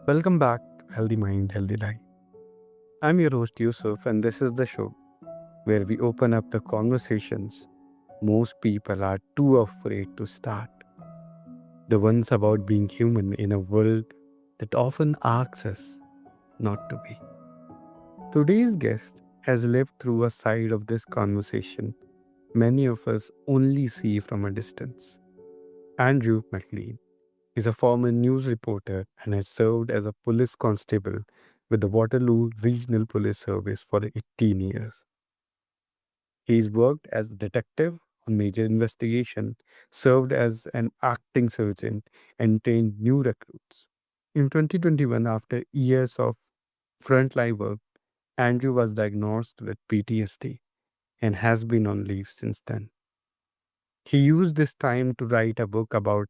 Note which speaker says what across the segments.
Speaker 1: Welcome back to Healthy Mind, Healthy Life. I'm your host Yusuf, and this is the show where we open up the conversations most people are too afraid to start. The ones about being human in a world that often asks us not to be. Today's guest has lived through a side of this conversation many of us only see from a distance. Andrew McLean is a former news reporter and has served as a police constable with the Waterloo Regional Police Service for 18 years. He's worked as a detective on major investigation, served as an acting sergeant, and trained new recruits. In 2021, after years of frontline work, Andrew was diagnosed with PTSD and has been on leave since then. He used this time to write a book about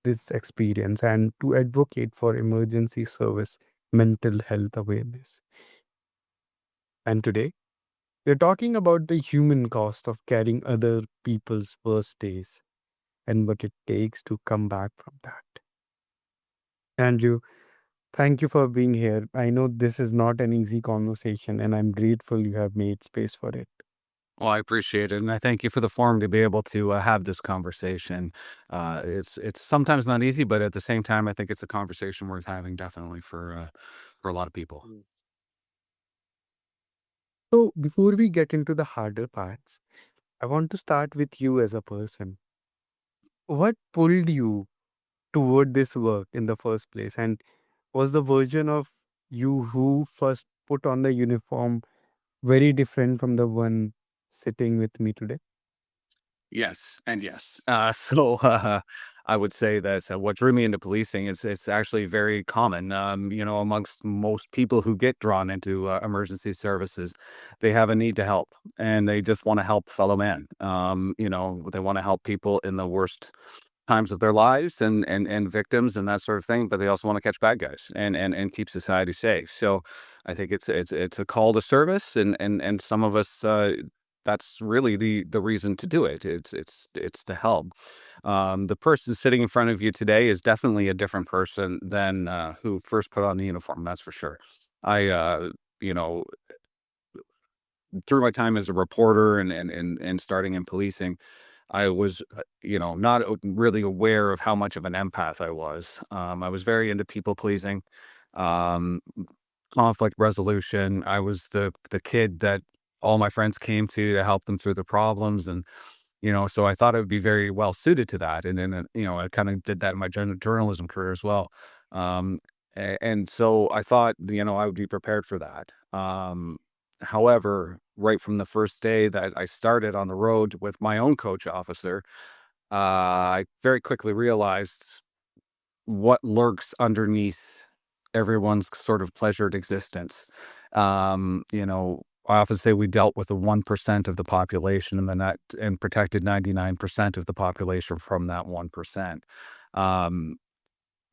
Speaker 1: this experience and to advocate for emergency service mental health awareness. And today, we're talking about the human cost of carrying other people's worst days and what it takes to come back from that. Andrew, thank you for being here. I know this is not an easy conversation, and I'm grateful you have made space for it.
Speaker 2: Well, I appreciate it, and I thank you for the forum to be able to have this conversation. It's sometimes not easy, but at the same time, I think it's a conversation worth having, definitely for a lot of people.
Speaker 1: Mm. So, before we get into the harder parts, I want to start with you as a person. What pulled you toward this work in the first place? And was the version of you who first put on the uniform very different from the one sitting with me today?
Speaker 2: Yes, and yes. I would say that what drew me into policing is it's actually very common. Amongst most people who get drawn into emergency services, they have a need to help, and they just want to help fellow man. They want to help people in the worst times of their lives and victims and that sort of thing, but they also want to catch bad guys and keep society safe. So I think it's a call to service, and some of us that's really the reason to do it. It's to help. The person sitting in front of you today is definitely a different person than who first put on the uniform. That's for sure. I you know through my time as a reporter and starting in policing, I was, not really aware of how much of an empath I was. I was very into people pleasing, um, conflict resolution. I was the kid that all my friends came to help them through the problems, and so I thought I would be very well suited to that. And then, I kind of did that in my journalism career as well. Um, and so I thought, I would be prepared for that. However, right from the first day that I started on the road with my own coach officer, I very quickly realized what lurks underneath everyone's sort of pleasured existence. I often say we dealt with the 1% of the population and protected 99% of the population from that 1%. Um,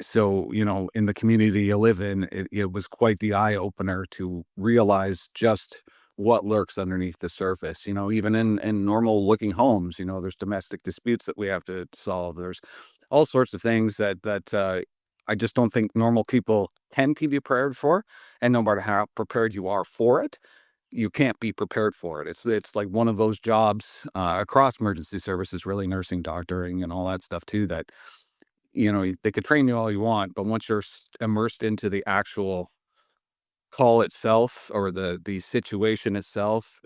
Speaker 2: so, in the community you live in, it was quite the eye opener to realize just what lurks underneath the surface. Even in normal looking homes, there's domestic disputes that we have to solve. There's all sorts of things that I just don't think normal people can be prepared for. And no matter how prepared you are for it, you can't be prepared for it. It's like one of those jobs across emergency services, really nursing, doctoring, and all that stuff too. That they could train you all you want, but once you're immersed into the actual call itself or the situation itself,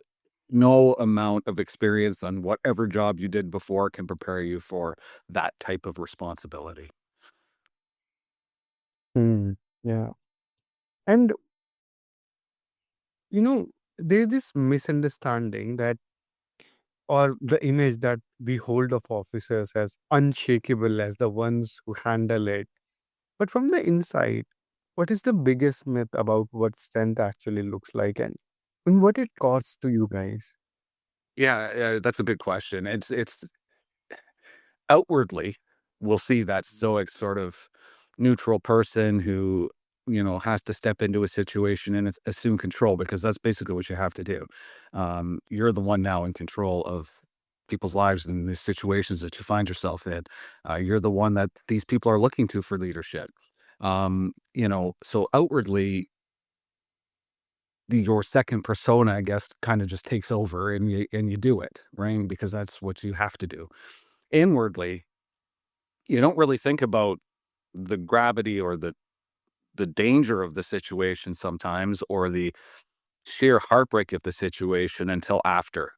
Speaker 2: no amount of experience on whatever job you did before can prepare you for that type of responsibility.
Speaker 1: Hmm. Yeah. And, you know, there's this misunderstanding that, or the image that we hold of officers as unshakable as the ones who handle it. But from the inside, what is the biggest myth about what strength actually looks like and what it costs to you guys?
Speaker 2: Yeah, that's a good question. It's outwardly, we'll see that stoic sort of neutral person who, has to step into a situation and assume control because that's basically what you have to do. You're the one now in control of people's lives and the situations that you find yourself in. You're the one that these people are looking to for leadership. So outwardly, your second persona, I guess, kind of just takes over, and you do it, right? Because that's what you have to do. Inwardly, you don't really think about the gravity or the danger of the situation sometimes, or the sheer heartbreak of the situation until after,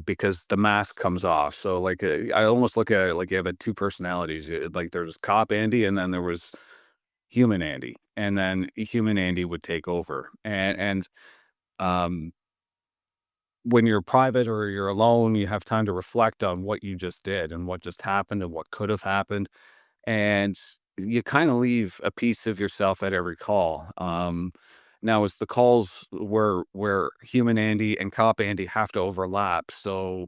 Speaker 2: because the mask comes off. So like, I almost look at it like you have two personalities. Like there's cop Andy, and then there was human Andy, and then human Andy would take over. And um, when you're private or you're alone, you have time to reflect on what you just did and what just happened and what could have happened, and you kind of leave a piece of yourself at every call. Now, it's the calls where human Andy and cop Andy have to overlap. So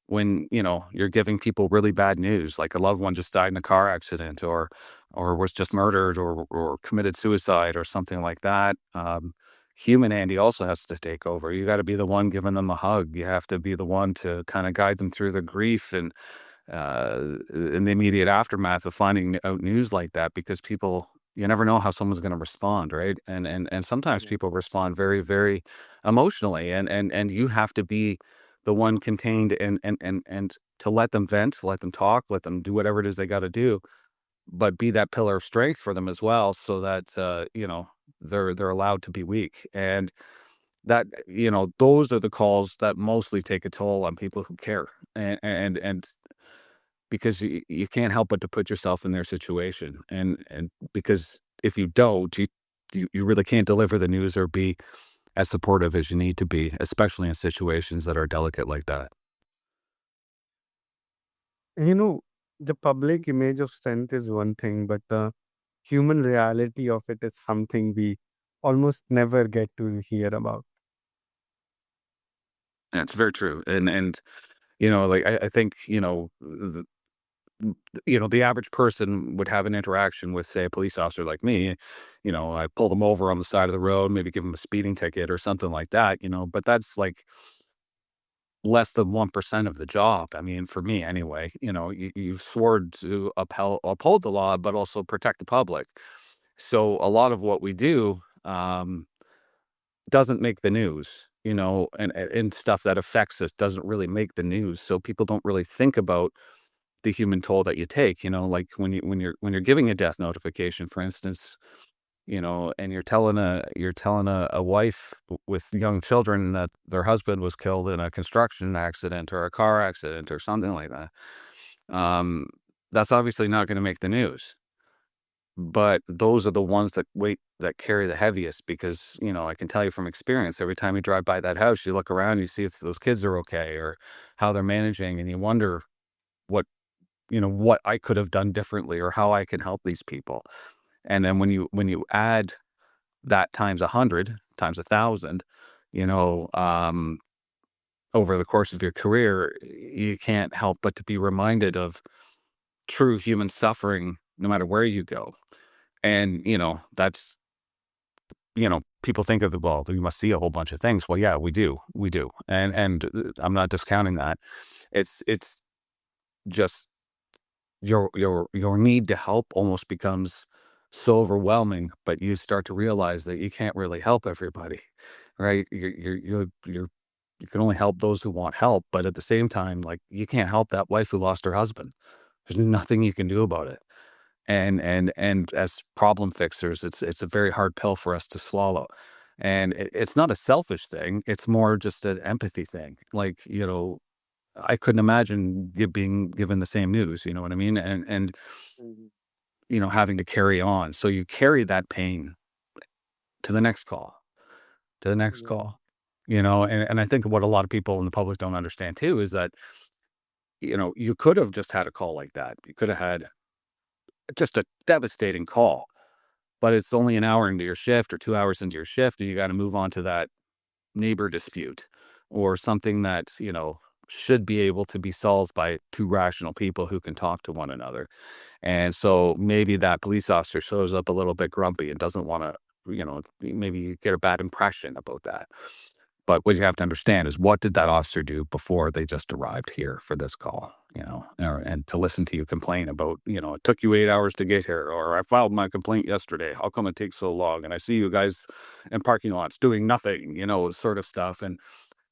Speaker 2: when you're giving people really bad news, like a loved one just died in a car accident, or was just murdered, or committed suicide or something like that, human Andy also has to take over. You got to be the one giving them a hug. You have to be the one to kind of guide them through the grief, and in the immediate aftermath of finding out news like that, because you never know how someone's going to respond, right? And sometimes
Speaker 1: Yeah.
Speaker 2: people respond very, very emotionally, and you have to be the one contained, and to let them vent, let them talk, let them do whatever it is they got to do, but be that pillar of strength for them as well, so that they're allowed to be weak. And that, those are the calls that mostly take a toll on people who care. And because you can't help but to put yourself in their situation, and because if you don't, you really can't deliver the news or be as supportive as you need to be, especially in situations that are delicate like that.
Speaker 1: And the public image of strength is one thing, but the human reality of it is something we almost never get to hear about.
Speaker 2: That's very true. And like, I think, the average person would have an interaction with, say, a police officer like me. I pull them over on the side of the road, maybe give them a speeding ticket or something like that, but that's like less than 1% of the job. I mean, for me anyway, you've sworn to uphold the law, but also protect the public. So a lot of what we do, doesn't make the news, and stuff that affects us doesn't really make the news. So people don't really think about the human toll that you take, like when you're giving a death notification, for instance, and you're telling a wife with young children that their husband was killed in a construction accident or a car accident or something like that. Um, that's obviously not going to make the news. But those are the ones that carry the heaviest, because, I can tell you from experience, every time you drive by that house, you look around, you see if those kids are okay or how they're managing, and you wonder what, what I could have done differently or how I can help these people. And then when you add that times 100, times 1,000, you know, um, over the course of your career, you can't help but to be reminded of true human suffering no matter where you go. And, that's, people think of well, we must see a whole bunch of things. Well, yeah, we do. We do. And I'm not discounting that. It's just your need to help almost becomes so overwhelming, but you start to realize that you can't really help everybody, right? You can only help those who want help, but at the same time, like, you can't help that wife who lost her husband. There's nothing you can do about it. And as problem fixers, it's a very hard pill for us to swallow. And it's not a selfish thing. It's more just an empathy thing. Like, I couldn't imagine being given the same news, you know what I mean? And
Speaker 1: Mhm.
Speaker 2: having to carry on. So you carry that pain to the next call, to the next
Speaker 1: Yeah.
Speaker 2: call. And I think what a lot of people in the public don't understand too is that, you could have just had a call like that. You could have had just a devastating call, but it's only an hour into your shift or 2 hours into your shift, and you got to move on to that neighbor dispute, or something that, should be able to be solved by two rational people who can talk to one another. And so maybe that police officer shows up a little bit grumpy and doesn't want to, maybe you get a bad impression about that. But what you have to understand is, what did that officer do before they just arrived here for this call? and to listen to you complain about, it took you 8 hours to get here, or I filed my complaint yesterday. How come it takes so long? And I see you guys in parking lots doing nothing, sort of stuff. And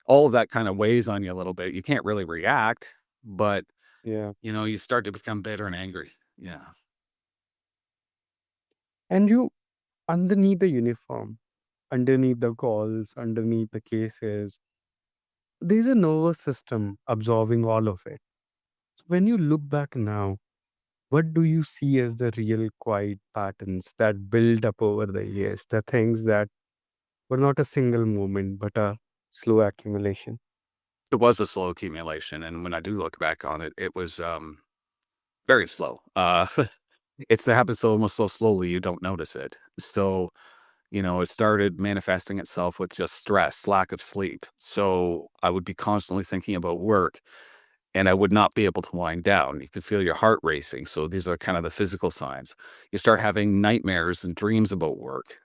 Speaker 2: all of that kind of weighs on you a little bit. You can't really react, but,
Speaker 1: Yeah.
Speaker 2: you start to become bitter and angry. Yeah.
Speaker 1: And you, underneath the uniform, underneath the calls, underneath the cases, there's a nervous system absorbing all of it. So when you look back now, what do you see as the real quiet patterns that build up over the years? The things that were not a single moment, but a slow accumulation.
Speaker 2: It was a slow accumulation. And when I do look back on it, it was very slow. It happens so almost so slowly you don't notice it. So, it started manifesting itself with just stress, lack of sleep. So I would be constantly thinking about work and I would not be able to wind down. You could feel your heart racing. So these are kind of the physical signs. You start having nightmares and dreams about work.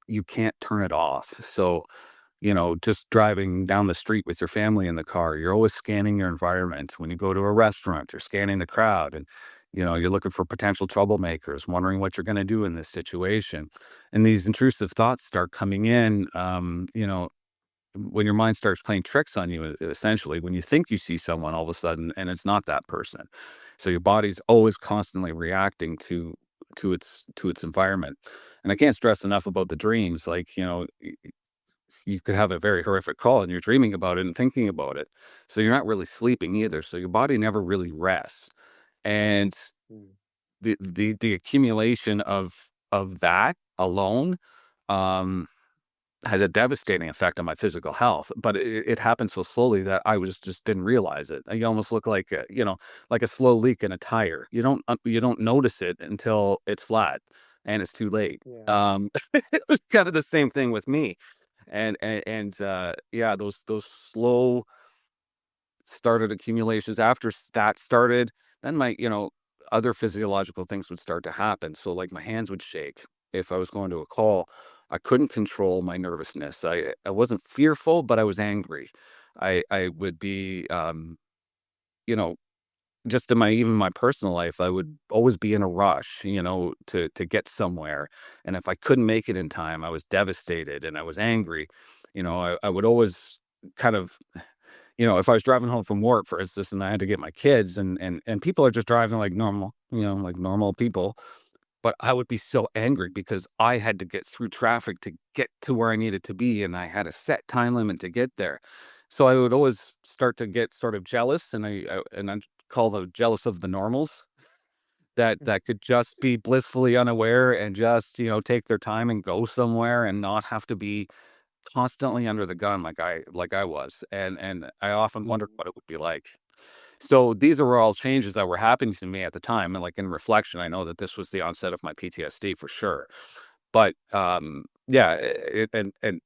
Speaker 2: You can't turn it off. So, just driving down the street with your family in the car, you're always scanning your environment. When you go to a restaurant, you're scanning the crowd and, you're looking for potential troublemakers, wondering what you're going to do in this situation. And these intrusive thoughts start coming in, when your mind starts playing tricks on you, essentially, when you think you see someone all of a sudden and it's not that person. So your body's always constantly reacting to its environment. And I can't stress enough about the dreams. Like, you could have a very horrific call and you're dreaming about it and thinking about it. So you're not really sleeping either. So your body never really rests. And
Speaker 1: Mm.
Speaker 2: the accumulation of that alone, um has a devastating effect on my physical health, but it happened so slowly that I was just didn't realize it. You almost look like like a slow leak in a tire. You don't notice it until it's flat and it's too late.
Speaker 1: Yeah.
Speaker 2: It was kind of the same thing with me, and yeah, those slow started accumulations after that started, then my, other physiological things would start to happen. So like my hands would shake if I was going to a call. I couldn't control my nervousness. I wasn't fearful, but I was angry. I would be you know, just in my even my personal life, I would always be in a rush, to get somewhere. And if I couldn't make it in time, I was devastated and I was angry. I would always kind of if I was driving home from work, for instance, and I had to get my kids and people are just driving like normal, like normal people, but I would be so angry because I had to get through traffic to get to where I needed to be, and I had a set time limit to get there. So I would always start to get sort of jealous, and I call the jealous of the normals that could just be blissfully unaware and just take their time and go somewhere and not have to be constantly under the gun like I was, and I often wondered
Speaker 1: Mm.
Speaker 2: what it would be like. So these are all changes that were happening to me at the time, and like in reflection, I know that this was the onset of my PTSD for sure. But yeah, and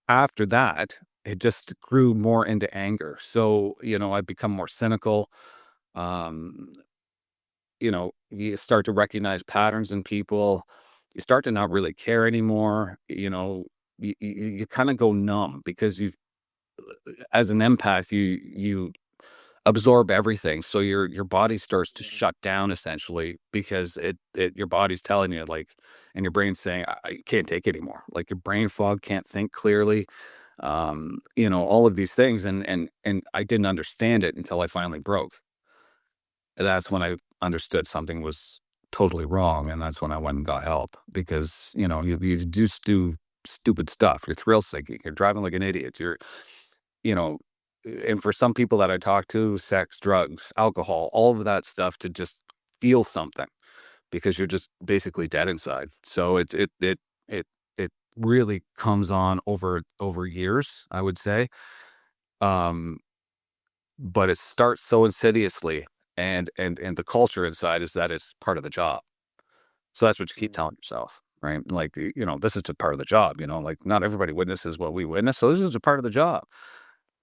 Speaker 2: after that, it just grew more into anger. So I become more cynical. Um, you start to recognize patterns in people. You start to not really care anymore. You kind of go numb because as an empath, you absorb everything. So your body starts to shut down essentially because your body's telling you like, and your brain's saying, I can't take it anymore. Like your brain fog, can't think clearly. All of these things. And I didn't understand it until I finally broke. That's when I understood something was totally wrong. And that's when I went and got help because, you just do stupid stuff. You're thrill seeking. You're driving like an idiot. You know, and for some people that I talk to, sex, drugs, alcohol, all of that stuff to just feel something because you're just basically dead inside. So it really comes on over years, I would say. Um, but it starts so insidiously, and the culture inside is that it's part of the job. So that's what you keep
Speaker 1: Mm.
Speaker 2: telling yourself, right? Like, this is a part of the job, like not everybody witnesses what we witness. So this is a part of the job.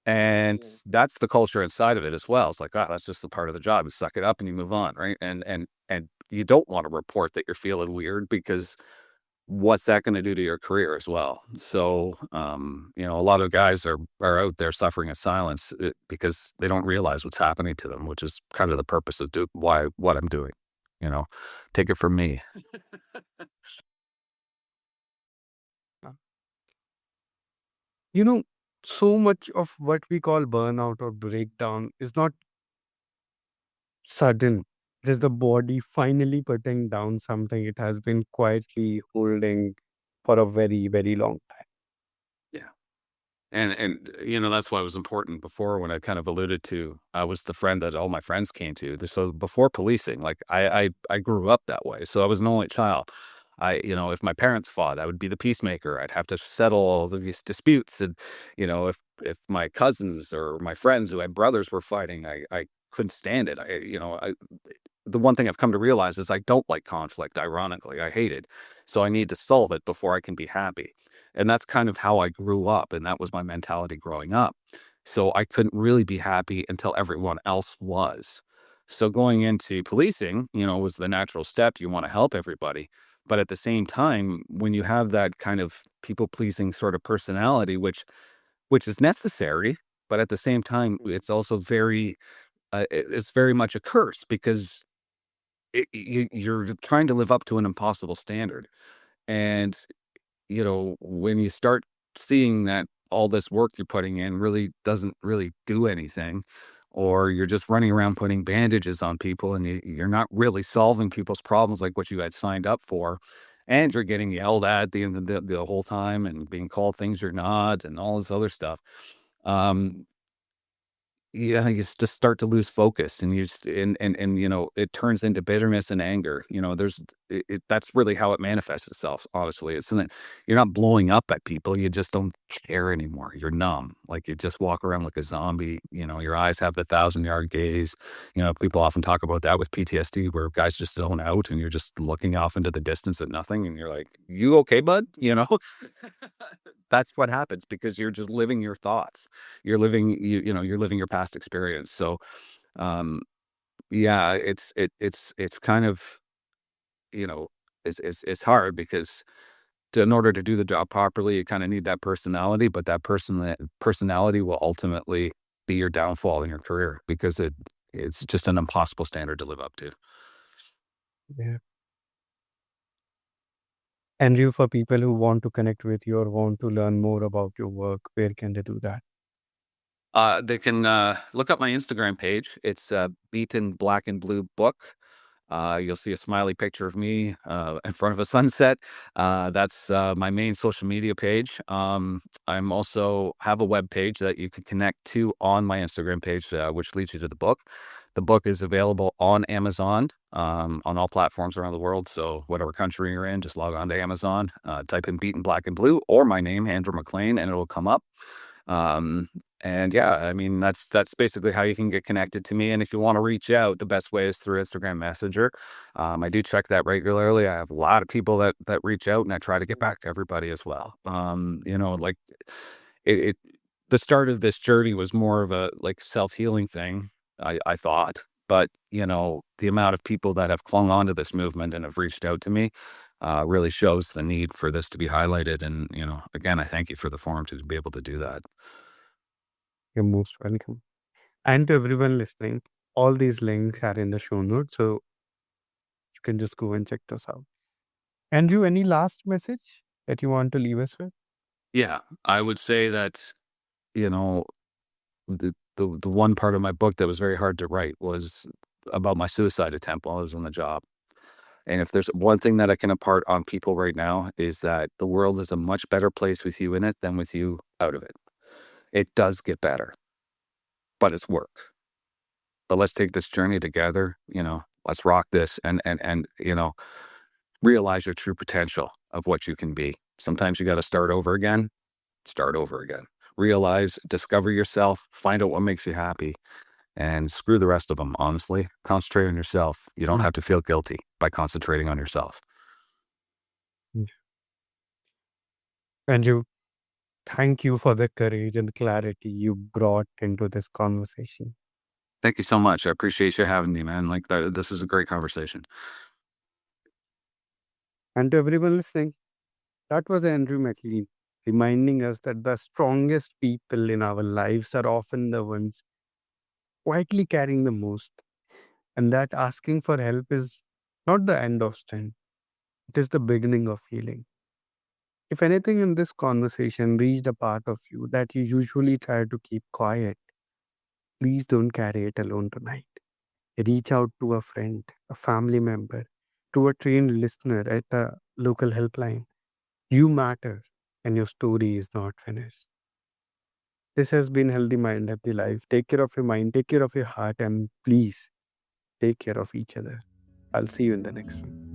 Speaker 2: And
Speaker 1: Yeah.
Speaker 2: that's the culture inside of it as well. It's like, oh, that's just the part of the job. You suck it up and you move on, right? And you don't want to report that you're feeling weird because what's that going to do to your career as well? So, a lot of guys are out there suffering in silence because they don't realize what's happening to them, which is kind of the purpose of what I'm doing. You know, take it from me.
Speaker 1: Uh, You know, so much of what we call burnout or breakdown is not sudden. It is the body finally putting down something it has been quietly holding for a very, very long time.
Speaker 2: Yeah. And that's why it was important before when I kind of alluded to I was the friend that all my friends came to. So before policing, like I grew up that way. So I was an only child. If my parents fought, I would be the peacemaker. I'd have to settle all of these disputes. And, if my cousins or my friends who had brothers were fighting, I couldn't stand it. The one thing I've come to realize is I don't like conflict, ironically. I hate it. So I need to solve it before I can be happy. And that's kind of how I grew up, and that was my mentality growing up. So I couldn't really be happy until everyone else was. So going into policing, was the natural step. You want to help everybody. But at the same time, when you have that kind of people pleasing sort of personality, which is necessary, but at the same time, it's also it's very much a curse because you're trying to live up to an impossible standard. And, when you start seeing that all this work you're putting in really doesn't really do anything, or you're just running around putting bandages on people and you're not really solving people's problems like what you had signed up for, and you're getting yelled at the whole time and being called things you're not and all this other stuff. Um, yeah, you just start to lose focus and you just and it turns into bitterness and anger. That's really how it manifests itself, honestly. It's not You're not blowing up at people, you just don't care anymore. You're numb. Like you just walk around like a zombie, your eyes have the 1,000-yard gaze. People often talk about that with PTSD where guys just zone out and you're just looking off into the distance at nothing and you're like, "You okay, bud?" That's what happens because you're just living your thoughts. You're living your past experience. So, um, yeah, it's kind of, you know, it's hard because in order to do the job properly, you kind of need that personality, but that personality will ultimately be your downfall in your career because it's just an impossible standard to live up to.
Speaker 1: Yeah. And you, for people who want to connect with you or want to learn more about your work, where can they do that?
Speaker 2: They can look up my Instagram page. It's Beaten Black and Blue Book. You'll see a smiley picture of me in front of a sunset. That's my main social media page. I'm also have a web page that you can connect to on my Instagram page, which leads you to the book. The book is available on Amazon, on all platforms around the world. So whatever country you're in, just log on to Amazon, type in Beaten Black and Blue or my name, Andrew McLean, and it'll come up. Um, and yeah, I mean, that's basically how you can get connected to me. And if you want to reach out, the best way is through Instagram Messenger. I do check that regularly. I have a lot of people that reach out, and I try to get back to everybody as well. Like it the start of this journey was more of a like self-healing thing, I thought. But, the amount of people that have clung on to this movement and have reached out to me really shows the need for this to be highlighted. And, again, I thank you for the forum to be able to do that.
Speaker 1: You're most welcome. And to everyone listening, all these links are in the show notes, so you can just go and check those out. Andrew, any last message that you want to leave us with?
Speaker 2: Yeah, I would say that, you know, the one part of my book that was very hard to write was about my suicide attempt while I was on the job. And if there's one thing that I can impart on people right now is that the world is a much better place with you in it than with you out of it. It does get better, but it's work. But let's take this journey together, let's rock this and realize your true potential of what you can be. Sometimes you got to start over again. Realize, discover yourself, find out what makes you happy, and screw the rest of them, honestly. Concentrate on yourself. You don't have to feel guilty by concentrating on yourself.
Speaker 1: Mm. Andrew, thank you for the courage and clarity you brought into this conversation.
Speaker 2: Thank you so much. I appreciate you having me, man. Like, this is a great conversation.
Speaker 1: And to everyone listening, That was Andrew McLean, reminding us that the strongest people in our lives are often the ones quietly carrying the most, and that asking for help is not the end of strength, it is the beginning of healing. If anything in this conversation reached a part of you that you usually try to keep quiet, please don't carry it alone tonight. Reach out to a friend, a family member, to a trained listener at a local helpline. You matter, and your story is not finished. This has been Healthy Mind, Healthy Life. Take care of your mind, take care of your heart, and please take care of each other. I'll see you in the next one.